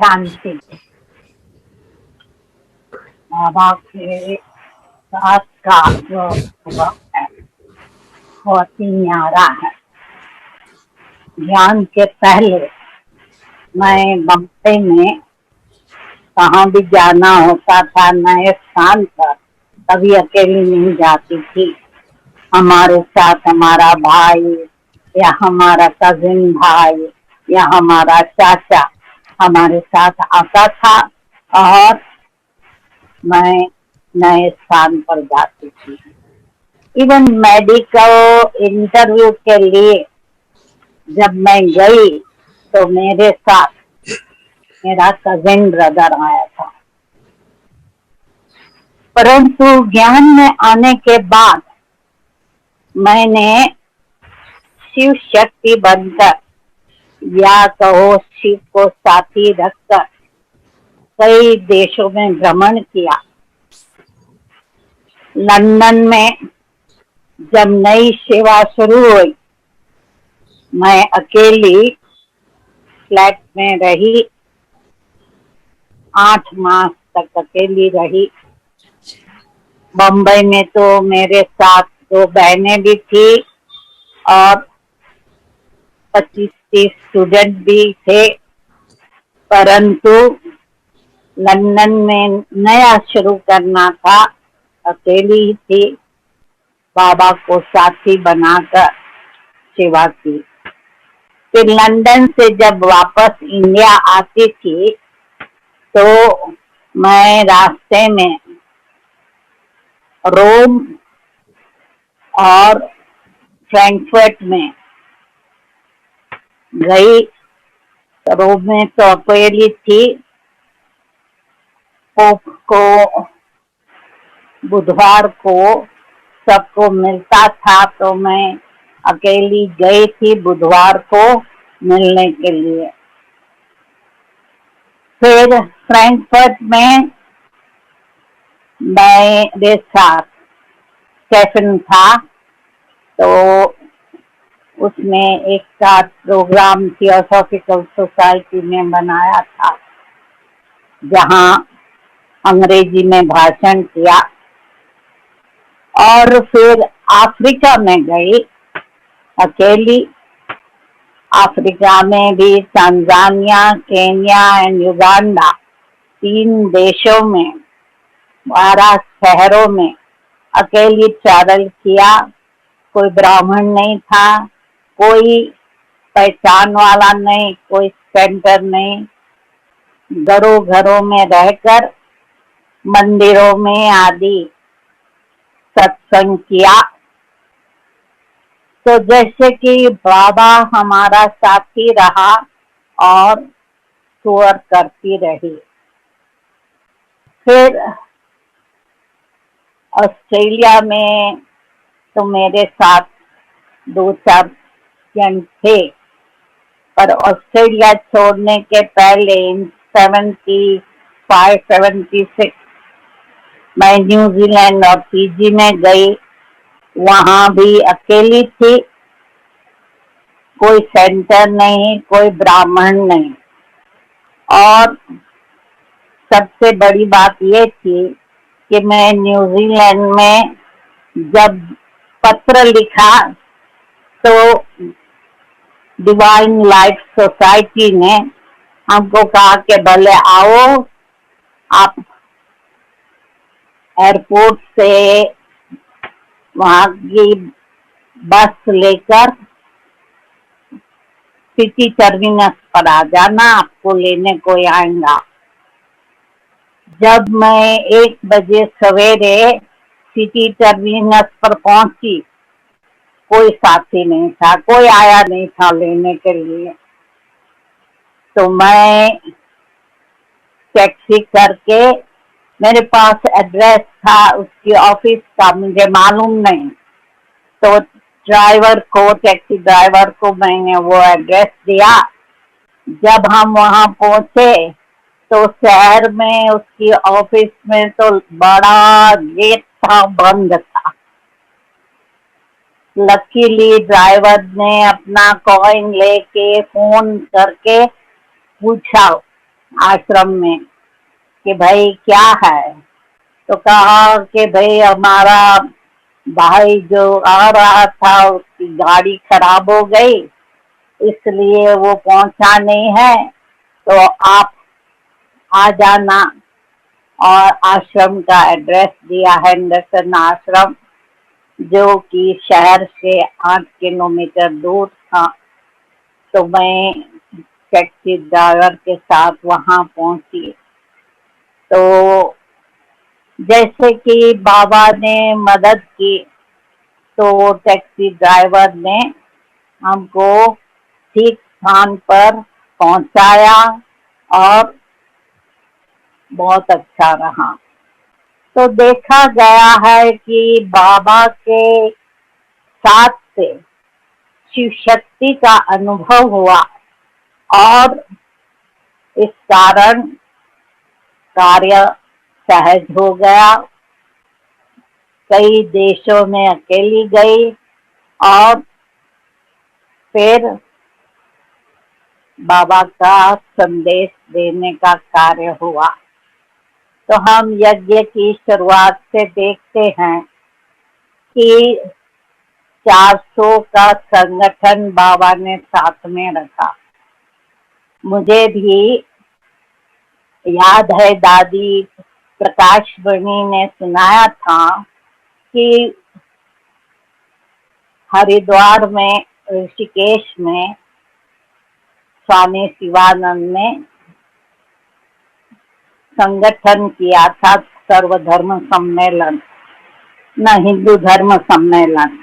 शांति। बाबा के साथ का जो अनुभव है बहुत ही न्यारा है। ध्यान के पहले मैं बम्बई में कहाँ भी जाना होता था नए स्थान पर, कभी अकेली नहीं जाती थी। हमारे साथ हमारा भाई या हमारा कजिन भाई या हमारा चाचा हमारे साथ आता था और मैं नए स्थान पर जाती थी। इवन मेडिकल इंटरव्यू के लिए जब मैं गई तो मेरे साथ मेरा कजिन ब्रदर आया था। परंतु ज्ञान में आने के बाद मैंने शिव शक्ति बनकर या कहो शिव को साथी रखकर कई देशों में भ्रमण किया। लंदन में जब नई सेवा शुरू हुई, मैं अकेली फ्लैट में रही, 8 मास तक अकेली रही। बम्बई में तो मेरे साथ 2 बहनें भी थी और 25-30 स्टूडेंट भी थे। परंतु लंदन में नया शुरू करना था, अकेली ही थी, बाबा को साथी बनाकर सेवा की। फिर लंदन से जब वापस इंडिया आती थी तो मैं रास्ते में रोम और फ्रैंकफर्ट में गई। रोम में तो अकेली थी। पोप को बुधवार को सबको मिलता था तो मैं अकेली गई थी बुधवार को मिलने के लिए। फिर फ्रैंकफर्ट में मेरे साथ स्टेफन था तो उसमें एक साथ प्रोग्राम थियोसॉफिकल सोसाइटी में बनाया था जहाँ अंग्रेजी में भाषण किया। और फिर अफ्रीका में गई अकेली। अफ्रीका में भी तंजानिया, केन्या एंड युगांडा 3 देशों में 12 शहरों में अकेली ट्रैवल किया। कोई ब्राह्मण नहीं था, कोई पहचान वाला नहीं, कोई सेंटर नहीं। घरों घरों में रहकर मंदिरों में आदि सत्संग किया। तो जैसे कि बाबा हमारा साथी रहा और टूर करती रही। फिर ऑस्ट्रेलिया में तो मेरे साथ 2-4 जन थे, पर ऑस्ट्रेलिया छोड़ने के पहले 75-76 मैं न्यूजीलैंड और फिजी में गई। वहां भी अकेली थी, कोई सेंटर नहीं, कोई ब्राह्मण नहीं। और सबसे बड़ी बात ये थी कि मैं न्यूजीलैंड में जब पत्र लिखा तो डिवाइन लाइफ सोसाइटी ने हमको कहा कि भले आओ, आप एयरपोर्ट से वहां की बस लेकर सिटी टर्मिनस पर आ जाना, आपको लेने कोई आएगा। जब मैं 1 बजे सवेरे सिटी टर्मिनस पर पहुंची, कोई साथी नहीं था, कोई आया नहीं था लेने के लिए। तो मैं टैक्सी करके, मेरे पास एड्रेस था उसकी ऑफिस का, मुझे मालूम नहीं, तो टैक्सी ड्राइवर को मैंने वो एड्रेस दिया। जब हम वहां पहुंचे तो शहर में उसकी ऑफिस में तो बड़ा गेट था, बंद था। लकीली ड्राइवर ने अपना कॉइन लेके फोन करके पूछा आश्रम में कि भाई क्या है। तो कहा कि भाई हमारा भाई जो आ रहा था उसकी गाड़ी खराब हो गई, इसलिए वो पहुंचा नहीं है, तो आप आ जाना। और आश्रम का एड्रेस दिया, हेंडरसन आश्रम, जो कि शहर से 8 किलोमीटर दूर था। तो मैं टैक्सी ड्राइवर के साथ वहां पहुंची। तो जैसे कि बाबा ने मदद की, तो टैक्सी ड्राइवर ने हमको ठीक स्थान पर पहुंचाया और बहुत अच्छा रहा। तो देखा गया है कि बाबा के साथ से शिव शक्ति का अनुभव हुआ और इस कारण कार्य सहज हो गया। कई देशों में अकेली गई और फिर बाबा का संदेश देने का कार्य हुआ। तो हम यज्ञ की शुरुआत से देखते हैं कि 400 का संगठन बाबा ने साथ में रखा। मुझे भी याद है, दादी प्रकाश बनी ने सुनाया था कि हरिद्वार में, ऋषिकेश में स्वामी शिवानंद ने संगठन किया था, सर्वधर्म सम्मेलन, न हिंदू धर्म सम्मेलन।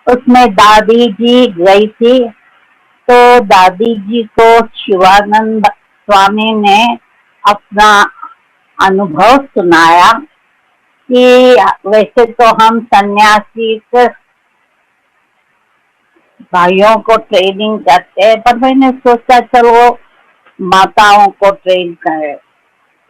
उसमें दादी जी गई थी। तो दादी जी को शिवानंद स्वामी ने अपना अनुभव सुनाया कि वैसे तो हम सन्यासी भाइयों को ट्रेनिंग करते हैं, पर मैंने सोचा चलो माताओं को ट्रेन करें।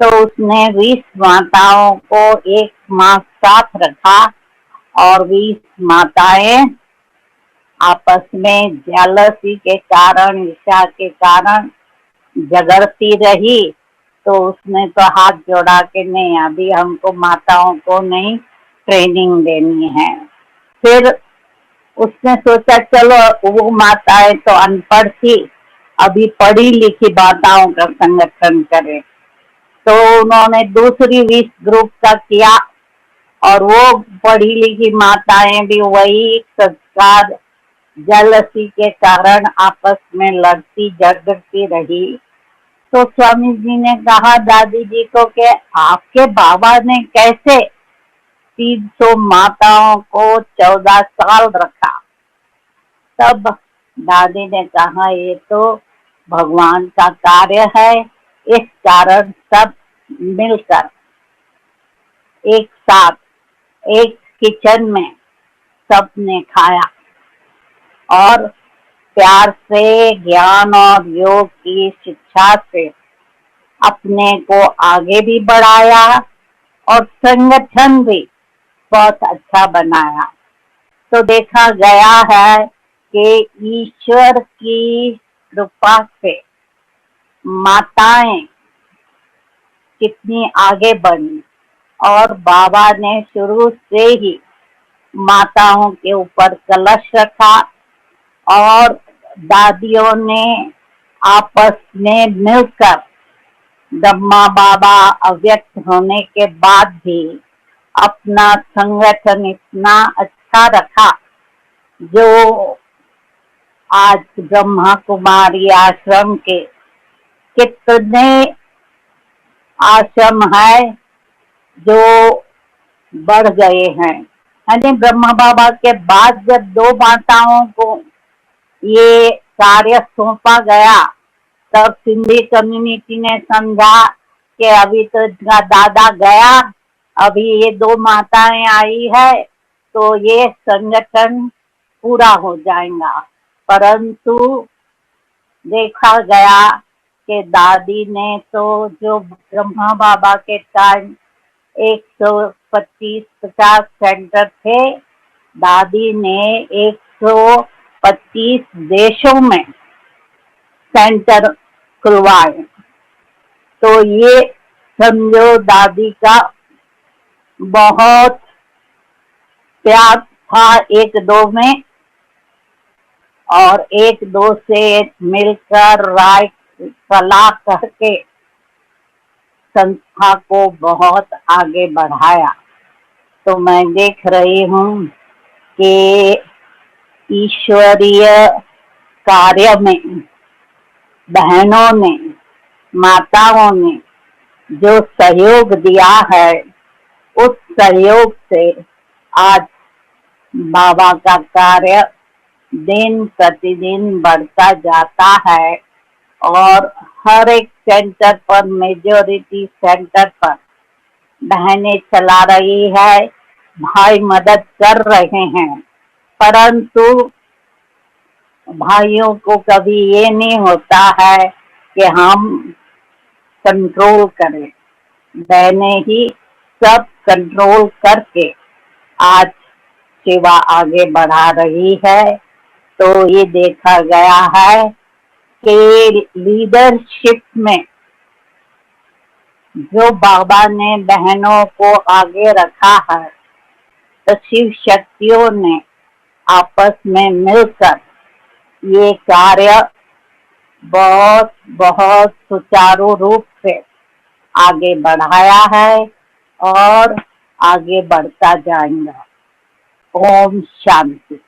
तो उसने 20 माताओं को एक माह साथ रखा और 20 माताएं आपस में जेलसी के कारण, ईर्ष्या के कारण झगड़ती रही। तो उसने तो हाथ जोड़ा के नहीं, अभी हमको माताओं को नहीं ट्रेनिंग देनी है। फिर उसने सोचा चलो, वो माताएं तो अनपढ़ थी, अभी पढ़ी लिखी माताओं का संगठन करे। तो उन्होंने दूसरी 20 ग्रुप का किया और वो पढ़ी लिखी माताएं भी वही संस्कार जेलसी के कारण आपस में लड़ती झगड़ती रही। तो स्वामी जी ने कहा दादी जी को कि आपके बाबा ने कैसे 300 माताओं को 14 साल रखा। तब दादी ने कहा ये तो भगवान का कार्य है, इस कारण सब मिलकर एक साथ एक किचन में सबने खाया और प्यार से, ज्ञान और योग की शिक्षा से अपने को आगे भी बढ़ाया और संगठन भी बहुत अच्छा बनाया। तो देखा गया है कि ईश्वर की कृपा से माताएं कितनी आगे बढ़ी और बाबा ने शुरू से ही माताओं के ऊपर कलश रखा और दादियों ने आपस में मिलकर, ब्रह्मा बाबा अव्यक्त होने के बाद भी अपना संगठन इतना अच्छा रखा, जो आज ब्रह्मा कुमारी आश्रम के कितने आश्रम है जो बढ़ गए हैं। यानी ब्रह्मा बाबा के बाद जब 2 माताओं को ये कार्य सौंपा गया, तब सिंधी कम्युनिटी ने समझा कि अभी तो इनका दादा गया, अभी ये 2 माताएं आई है तो ये संगठन पूरा हो जाएगा। परंतु देखा गया कि दादी ने तो, जो ब्रह्मा बाबा के टाइम 125-50 सेंटर थे, दादी ने 125 देशों में सेंटर खुलवाए तो ये समझो दादी का बहुत प्यार था एक दो में, और एक दो से मिलकर राय सलाह करके संस्था को बहुत आगे बढ़ाया। तो मैं देख रही हूँ कि ईश्वरीय कार्य में बहनों ने, माताओं ने जो सहयोग दिया है, उस सहयोग से आज बाबा का कार्य दिन प्रतिदिन बढ़ता जाता है। और हर एक सेंटर पर, मेजॉरिटी सेंटर पर बहनें चला रही है, भाई मदद कर रहे हैं, परंतु भाइयों को कभी ये नहीं होता है कि हम कंट्रोल करें। बहनें ही सब कंट्रोल करके आज सेवा आगे बढ़ा रही है। तो ये देखा गया है कि लीडरशिप में जो बाबा ने बहनों को आगे रखा है, तो शिव शक्तियों ने आपस में मिलकर ये कार्य बहुत बहुत सुचारू रूप से आगे बढ़ाया है और आगे बढ़ता जाएगा। ओम शांति।